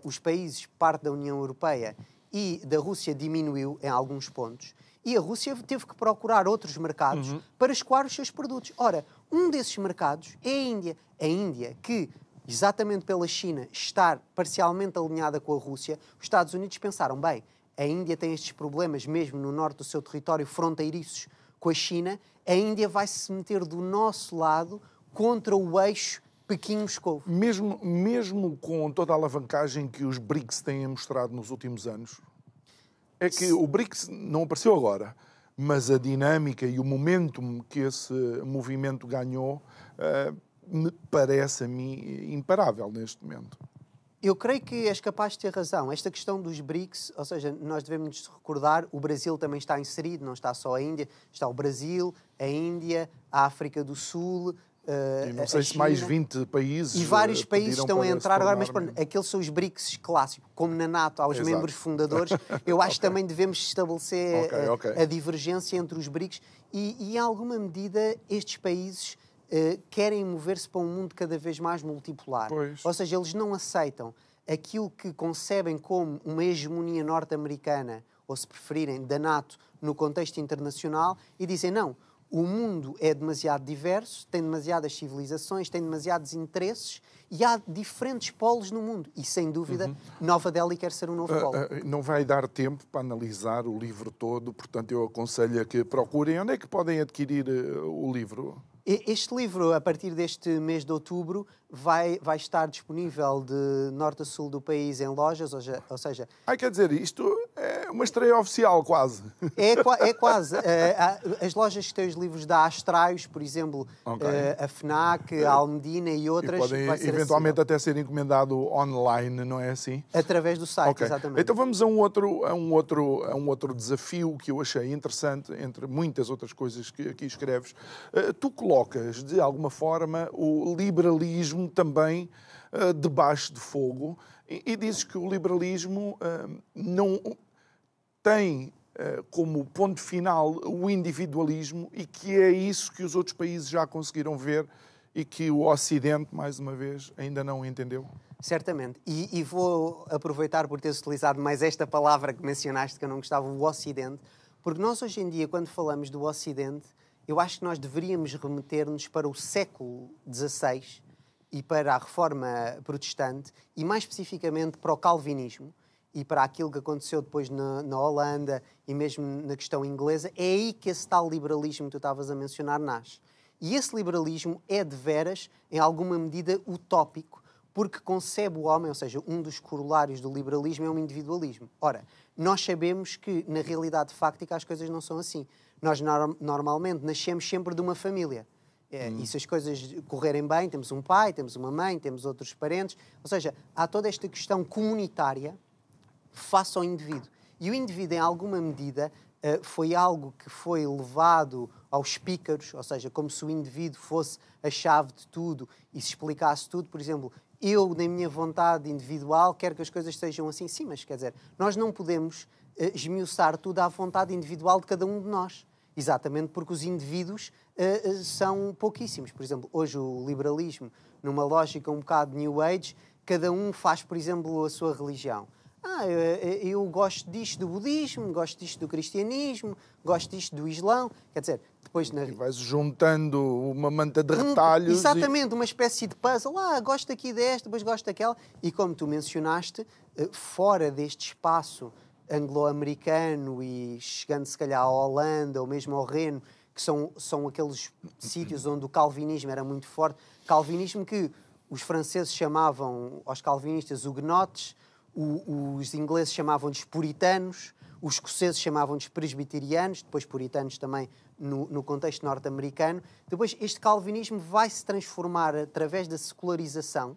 S2: os países parte da União Europeia e da Rússia diminuiu em alguns pontos. E a Rússia teve que procurar outros mercados para escoar os seus produtos. Ora, um desses mercados é a Índia. A Índia, que, exatamente pela China estar parcialmente alinhada com a Rússia, os Estados Unidos pensaram, bem, a Índia tem estes problemas mesmo no norte do seu território, fronteiriços com a China, a Índia vai se meter do nosso lado contra o eixo Pequim-Moscou.
S1: Mesmo com toda a alavancagem que os BRICS têm mostrado nos últimos anos, é que o BRICS não apareceu agora, mas a dinâmica e o momentum que esse movimento ganhou me parece a mim imparável neste momento.
S2: Eu creio que és capaz de ter razão. Esta questão dos BRICS, ou seja, nós devemos nos recordar, o Brasil também está inserido, não está só a Índia, está o Brasil, a Índia, a África do Sul,
S1: E não sei se mais 20 países.
S2: E vários países estão a entrar agora, mas
S1: pronto,
S2: aqueles são os BRICS clássicos, como na NATO, aos
S1: Exato.
S2: membros fundadores. Eu acho que também devemos estabelecer
S1: Ok.
S2: a divergência entre os BRICS e, em alguma medida, estes países querem mover-se para um mundo cada vez mais multipolar.
S1: Pois.
S2: Ou seja, eles não aceitam aquilo que concebem como uma hegemonia norte-americana, ou se preferirem, da NATO, no contexto internacional, e dizem não. O mundo é demasiado diverso, tem demasiadas civilizações, tem demasiados interesses e há diferentes polos no mundo. E, sem dúvida, Nova Delhi quer ser um novo polo.
S1: Não vai dar tempo para analisar o livro todo, portanto eu aconselho a que procurem. Onde é que podem adquirir o livro?
S2: Este livro, a partir deste mês de outubro, vai estar disponível de norte a sul do país em lojas, ou seja...
S1: Quer dizer, isto é uma estreia oficial, quase.
S2: É quase. As lojas que têm os livros da Astraios, por exemplo, a FNAC, a Almedina e outras...
S1: E podem
S2: vai ser
S1: eventualmente até ser encomendado online, não é assim?
S2: Através do site, exatamente.
S1: Então vamos a um outro desafio que eu achei interessante, entre muitas outras coisas que aqui escreves. Tu colocas, de alguma forma, o liberalismo também debaixo de fogo e dizes que o liberalismo não tem como ponto final o individualismo e que é isso que os outros países já conseguiram ver e que o Ocidente, mais uma vez, ainda não entendeu?
S2: Certamente. E vou aproveitar por teres utilizado mais esta palavra que mencionaste, que eu não gostava, o Ocidente, porque nós hoje em dia, quando falamos do Ocidente, eu acho que nós deveríamos remeter-nos para o século XVI e para a Reforma Protestante e, mais especificamente, para o Calvinismo e para aquilo que aconteceu depois na Holanda e mesmo na questão inglesa. É aí que esse tal liberalismo que tu estavas a mencionar nasce. E esse liberalismo é de veras, em alguma medida, utópico, porque concebe o homem, ou seja, um dos corolários do liberalismo é o individualismo. Ora, nós sabemos que, na realidade fáctica, as coisas não são assim. Nós normalmente nascemos sempre de uma família. E se as coisas correrem bem, temos um pai, temos uma mãe, temos outros parentes. Ou seja, há toda esta questão comunitária face ao indivíduo. E o indivíduo, em alguma medida, foi algo que foi levado aos pícaros, ou seja, como se o indivíduo fosse a chave de tudo e se explicasse tudo. Por exemplo, eu, na minha vontade individual, quero que as coisas sejam assim. Sim, mas quer dizer, nós não podemos esmiuçar tudo à vontade individual de cada um de nós. Exatamente porque os indivíduos são pouquíssimos. Por exemplo, hoje o liberalismo, numa lógica um bocado New Age, cada um faz, por exemplo, a sua religião. Eu gosto disto do budismo, gosto disto do cristianismo, gosto disto do islão. Quer dizer, depois...
S1: E vais juntando uma manta de retalhos.
S2: Exatamente, uma espécie de puzzle. Gosto aqui desta, depois gosto daquela. E como tu mencionaste, fora deste espaço anglo-americano e chegando se calhar à Holanda ou mesmo ao Reno, que são aqueles sítios onde o calvinismo era muito forte. Calvinismo que os franceses chamavam aos calvinistas huguenotes, os ingleses chamavam-lhes puritanos, os escoceses chamavam-lhes presbiterianos, depois puritanos também no contexto norte-americano. Depois este calvinismo vai se transformar através da secularização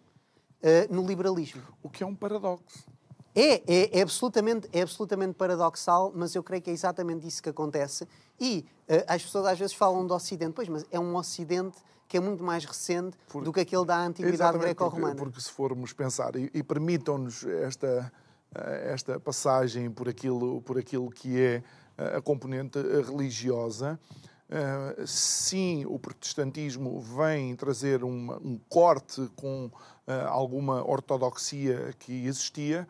S2: no liberalismo.
S1: O que é um paradoxo.
S2: É absolutamente paradoxal, mas eu creio que é exatamente isso que acontece. E as pessoas às vezes falam do Ocidente, pois, mas é um Ocidente que é muito mais recente do que aquele da antiguidade greco-romana.
S1: Porque se formos pensar, e permitam-nos esta passagem por aquilo que é a componente religiosa, sim, o protestantismo vem trazer um corte com alguma ortodoxia que existia,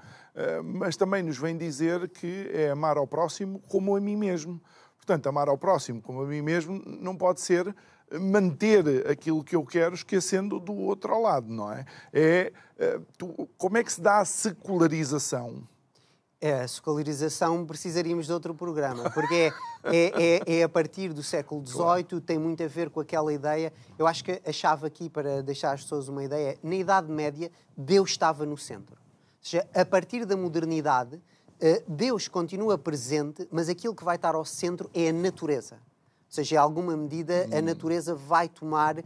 S1: mas também nos vem dizer que é amar ao próximo como a mim mesmo. Portanto, amar ao próximo como a mim mesmo não pode ser manter aquilo que eu quero esquecendo do outro ao lado, não é? Como é que se dá a secularização?
S2: A secularização precisaríamos de outro programa, porque é a partir do século XVIII, tem muito a ver com aquela ideia. Eu acho que a chave aqui, para deixar as pessoas uma ideia, na Idade Média, Deus estava no centro. Ou seja, a partir da modernidade, Deus continua presente, mas aquilo que vai estar ao centro é a natureza. Ou seja, em alguma medida, a natureza vai tomar...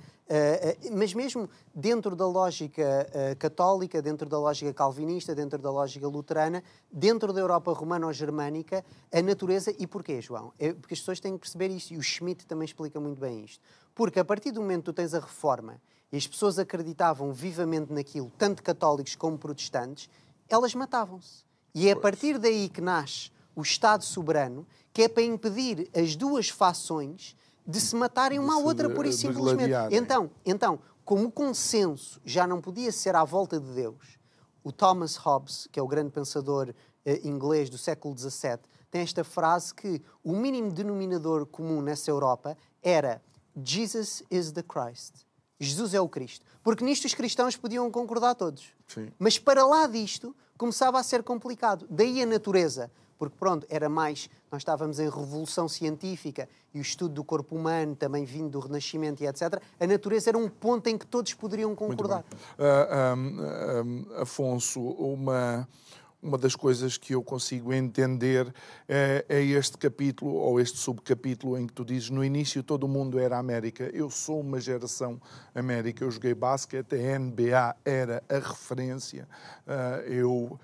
S2: mas mesmo dentro da lógica católica, dentro da lógica calvinista, dentro da lógica luterana, dentro da Europa romana ou germânica, a natureza... E porquê, João? Porque as pessoas têm que perceber isto, e o Schmitt também explica muito bem isto. Porque a partir do momento que tu tens a Reforma e as pessoas acreditavam vivamente naquilo, tanto católicos como protestantes, elas matavam-se. E é a partir daí que nasce o Estado soberano, que é para impedir as duas fações de se matarem uma à outra, por isso simplesmente. Então, como o consenso já não podia ser à volta de Deus, o Thomas Hobbes, que é o grande pensador inglês do século XVII, tem esta frase que o mínimo denominador comum nessa Europa era Jesus is the Christ. Jesus é o Cristo. Porque nisto os cristãos podiam concordar todos.
S1: Sim.
S2: Mas para lá disto começava a ser complicado. Daí a natureza. Porque pronto, era mais... Nós estávamos em revolução científica e o estudo do corpo humano, também vindo do Renascimento e etc. A natureza era um ponto em que todos poderiam concordar.
S1: Afonso, uma das coisas que eu consigo entender é este capítulo, ou este subcapítulo, em que tu dizes, no início todo o mundo era América. Eu sou uma geração América. Eu joguei basquete, a NBA era a referência. Eu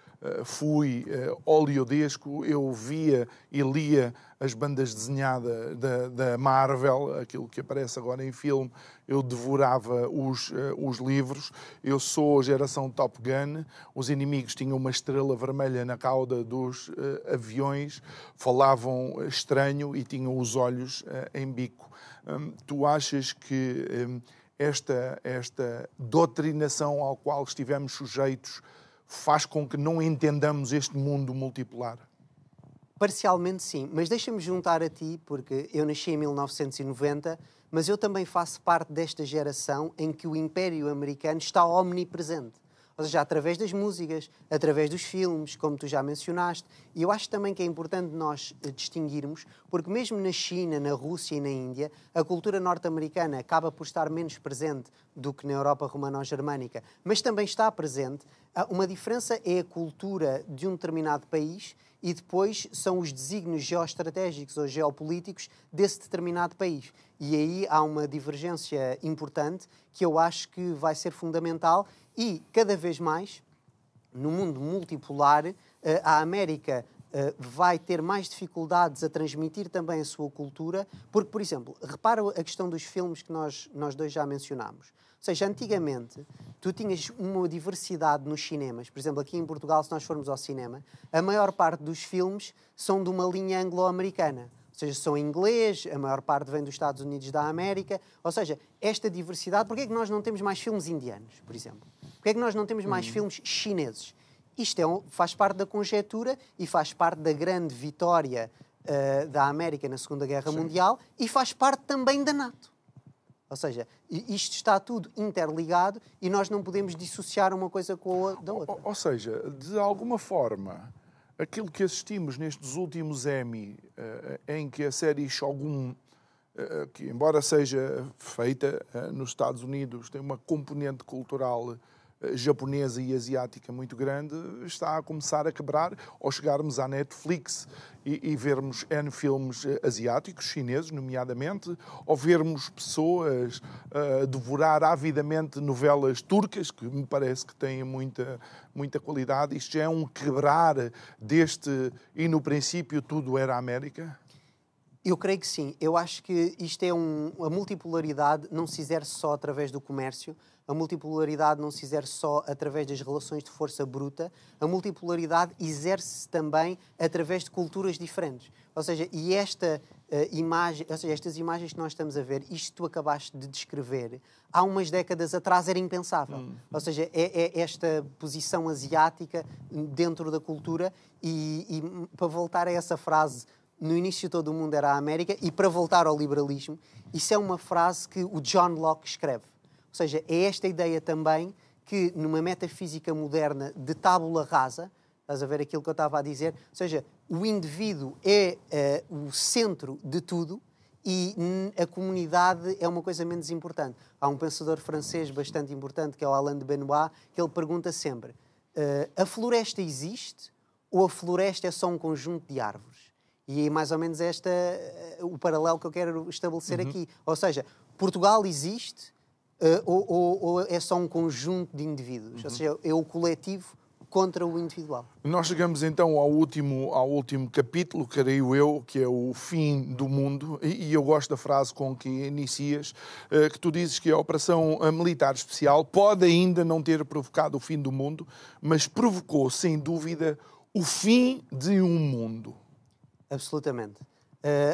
S1: fui oleodesco, eu via e lia as bandas desenhadas da Marvel, aquilo que aparece agora em filme, eu devorava os livros. Eu sou a geração Top Gun, os inimigos tinham uma estrela vermelha na cauda dos aviões, falavam estranho e tinham os olhos em bico. Tu achas que esta doutrinação ao qual estivemos sujeitos faz com que não entendamos este mundo multipolar?
S2: Parcialmente sim, mas deixa-me juntar a ti, porque eu nasci em 1990, mas eu também faço parte desta geração em que o Império Americano está omnipresente. Ou seja, através das músicas, através dos filmes, como tu já mencionaste. E eu acho também que é importante nós distinguirmos, porque mesmo na China, na Rússia e na Índia, a cultura norte-americana acaba por estar menos presente do que na Europa romano-germânica, mas também está presente. Uma diferença é a cultura de um determinado país e depois são os desígnios geoestratégicos ou geopolíticos desse determinado país. E aí há uma divergência importante que eu acho que vai ser fundamental e, cada vez mais, no mundo multipolar, a América vai ter mais dificuldades a transmitir também a sua cultura, porque, por exemplo, repara a questão dos filmes que nós dois já mencionámos. Ou seja, antigamente, tu tinhas uma diversidade nos cinemas. Por exemplo, aqui em Portugal, se nós formos ao cinema, a maior parte dos filmes são de uma linha anglo-americana. Ou seja, são em inglês, a maior parte vem dos Estados Unidos da América. Ou seja, esta diversidade... Porquê é que nós não temos mais filmes indianos, por exemplo? Porquê é que nós não temos mais filmes chineses? Isto faz parte da conjetura e faz parte da grande vitória da América na Segunda Guerra Mundial e faz parte também da NATO. Ou seja, isto está tudo interligado e nós não podemos dissociar uma coisa da outra.
S1: Ou seja, de alguma forma, aquilo que assistimos nestes últimos Emmy, em que a série Shogun, que embora seja feita nos Estados Unidos, tem uma componente cultural japonesa e asiática muito grande, está a começar a quebrar, ao chegarmos à Netflix e vermos N filmes asiáticos, chineses, nomeadamente, ou vermos pessoas devorar avidamente novelas turcas, que me parece que têm muita qualidade. Isto já é um quebrar deste, e no princípio tudo era América?
S2: Eu creio que sim. Eu acho que isto é a multipolaridade não se exerce só através do comércio, a multipolaridade não se exerce só através das relações de força bruta, a multipolaridade exerce-se também através de culturas diferentes. Ou seja, e estas imagens que nós estamos a ver, isto que tu acabaste de descrever, há umas décadas atrás era impensável. Ou seja, é esta posição asiática dentro da cultura e para voltar a essa frase, no início todo o mundo era a América, e para voltar ao liberalismo, isso é uma frase que o John Locke escreve. Ou seja, é esta ideia também que numa metafísica moderna de tábula rasa, estás a ver aquilo que eu estava a dizer, ou seja, o indivíduo é o centro de tudo e a comunidade é uma coisa menos importante. Há um pensador francês bastante importante, que é o Alain de Benoist, que ele pergunta sempre, a floresta existe ou a floresta é só um conjunto de árvores? E é mais ou menos o paralelo que eu quero estabelecer aqui. Ou seja, Portugal existe ou é só um conjunto de indivíduos? Ou seja, é o coletivo contra o individual.
S1: Nós chegamos então ao último capítulo, creio eu, que é o fim do mundo, e eu gosto da frase com que inicias, que tu dizes que a operação militar especial pode ainda não ter provocado o fim do mundo, mas provocou, sem dúvida, o fim de um mundo.
S2: Absolutamente.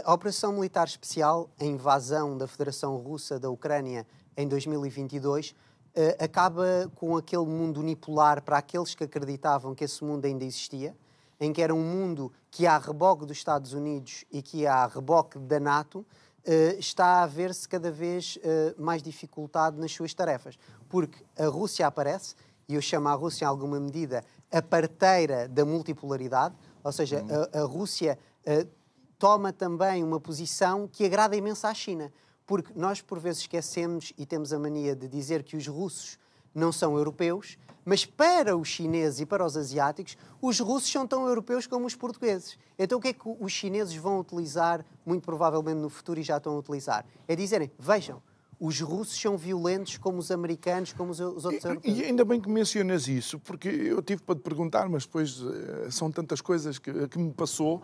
S2: A operação militar especial, a invasão da Federação Russa da Ucrânia em 2022, acaba com aquele mundo unipolar para aqueles que acreditavam que esse mundo ainda existia, em que era um mundo que, a reboque dos Estados Unidos e que, a reboque da NATO, está a ver-se cada vez mais dificultado nas suas tarefas. Porque a Rússia aparece, e eu chamo a Rússia, em alguma medida, a parteira da multipolaridade, ou seja, a Rússia toma também uma posição que agrada imenso à China. Porque nós, por vezes, esquecemos e temos a mania de dizer que os russos não são europeus, mas para os chineses e para os asiáticos, os russos são tão europeus como os portugueses. Então o que é que os chineses vão utilizar, muito provavelmente no futuro, e já estão a utilizar? É dizerem, vejam, os russos são violentos como os americanos, como os outros europeus.
S1: E ainda bem que mencionas isso, porque eu tive para te perguntar, mas depois são tantas coisas que me passou.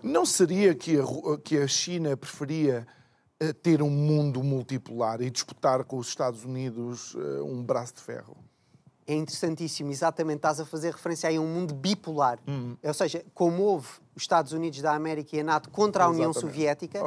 S1: Não seria que a China preferia ter um mundo multipolar e disputar com os Estados Unidos um braço de ferro?
S2: É interessantíssimo, exatamente, estás a fazer referência aí a um mundo bipolar. Ou seja, como houve os Estados Unidos da América e a NATO contra a União Soviética,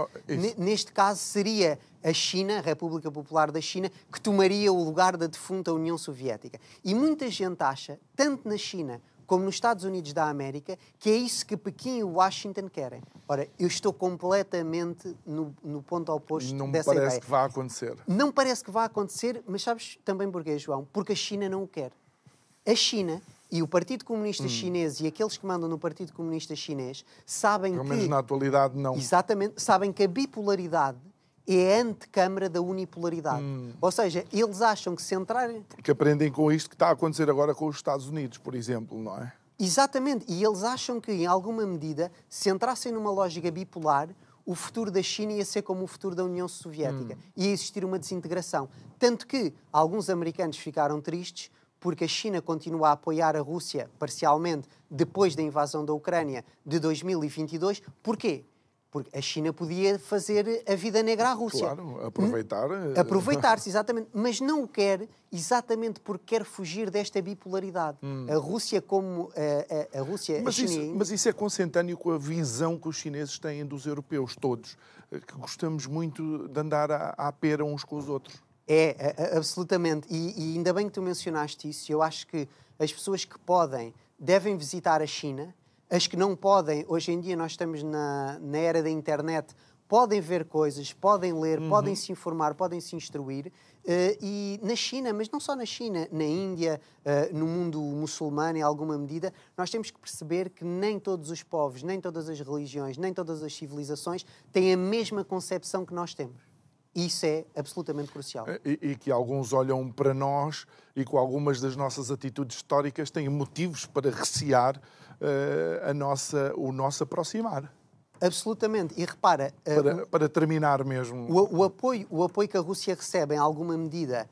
S2: neste caso seria a China, a República Popular da China, que tomaria o lugar da defunta União Soviética. E muita gente acha, tanto na China como nos Estados Unidos da América, que é isso que Pequim e Washington querem. Ora, eu estou completamente no ponto oposto dessa ideia.
S1: Não parece que vá acontecer.
S2: Não parece que vá acontecer, mas sabes também porquê, João? Porque a China não o quer. A China e o Partido Comunista Chinês e aqueles que mandam no Partido Comunista Chinês sabem
S1: pelo menos na atualidade, não.
S2: Exatamente, sabem que a bipolaridade é a antecâmara da unipolaridade. Ou seja, eles acham que se entrarem...
S1: Porque aprendem com isto que está a acontecer agora com os Estados Unidos, por exemplo, não é?
S2: Exatamente. E eles acham que, em alguma medida, se entrassem numa lógica bipolar, o futuro da China ia ser como o futuro da União Soviética. Ia existir uma desintegração. Tanto que alguns americanos ficaram tristes porque a China continua a apoiar a Rússia, parcialmente, depois da invasão da Ucrânia de 2022. Porquê? Porque a China podia fazer a vida negra à Rússia.
S1: Claro, aproveitar.
S2: Aproveitar-se, exatamente. Mas não o quer exatamente porque quer fugir desta bipolaridade. A Rússia como... a Rússia...
S1: Mas isso é consentâneo com a visão que os chineses têm dos europeus, todos, que gostamos muito de andar à pera uns com os outros.
S2: Absolutamente. E ainda bem que tu mencionaste isso. Eu acho que as pessoas que podem devem visitar a China. As que não podem, hoje em dia nós estamos na era da internet, podem ver coisas, podem ler, podem se informar, podem se instruir. E na China, mas não só na China, na Índia, no mundo muçulmano, em alguma medida, nós temos que perceber que nem todos os povos, nem todas as religiões, nem todas as civilizações têm a mesma concepção que nós temos. Isso é absolutamente crucial.
S1: E que alguns olham para nós e com algumas das nossas atitudes históricas têm motivos para recear o nosso aproximar.
S2: Absolutamente. E repara...
S1: Para terminar mesmo...
S2: O apoio que a Rússia recebe, em alguma medida,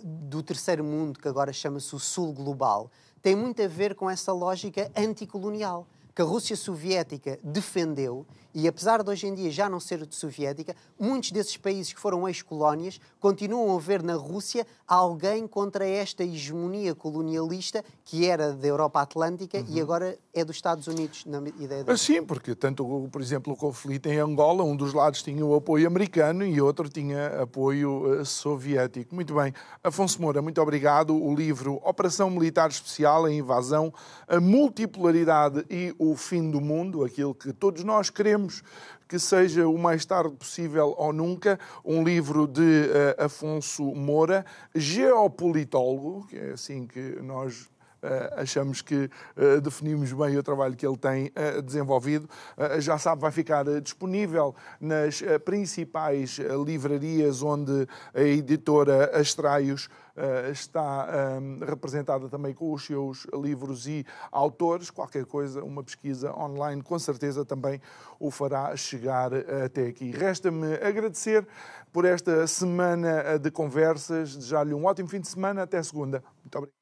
S2: do terceiro mundo, que agora chama-se o Sul Global, tem muito a ver com essa lógica anticolonial que a Rússia soviética defendeu, e apesar de hoje em dia já não ser soviética, muitos desses países que foram ex-colónias continuam a ver na Rússia alguém contra esta hegemonia colonialista que era da Europa Atlântica e agora é dos Estados Unidos, na ideia dele.
S1: Sim, porque tanto, por exemplo, o conflito em Angola, um dos lados tinha o apoio americano e outro tinha apoio soviético. Muito bem. Afonso Moura, muito obrigado. O livro Operação Militar Especial, a Invasão, a Multipolaridade e o Fim do Mundo, aquilo que todos nós queremos que seja o mais tarde possível ou nunca, um livro de Afonso Moura, geopolitólogo, que é assim que nós achamos que definimos bem o trabalho que ele tem desenvolvido. Já sabe, vai ficar disponível nas principais livrarias onde a editora Astraios está representada também com os seus livros e autores. Qualquer coisa, uma pesquisa online, com certeza também o fará chegar até aqui. Resta-me agradecer por esta semana de conversas, desejar-lhe um ótimo fim de semana. Até segunda. Muito obrigado.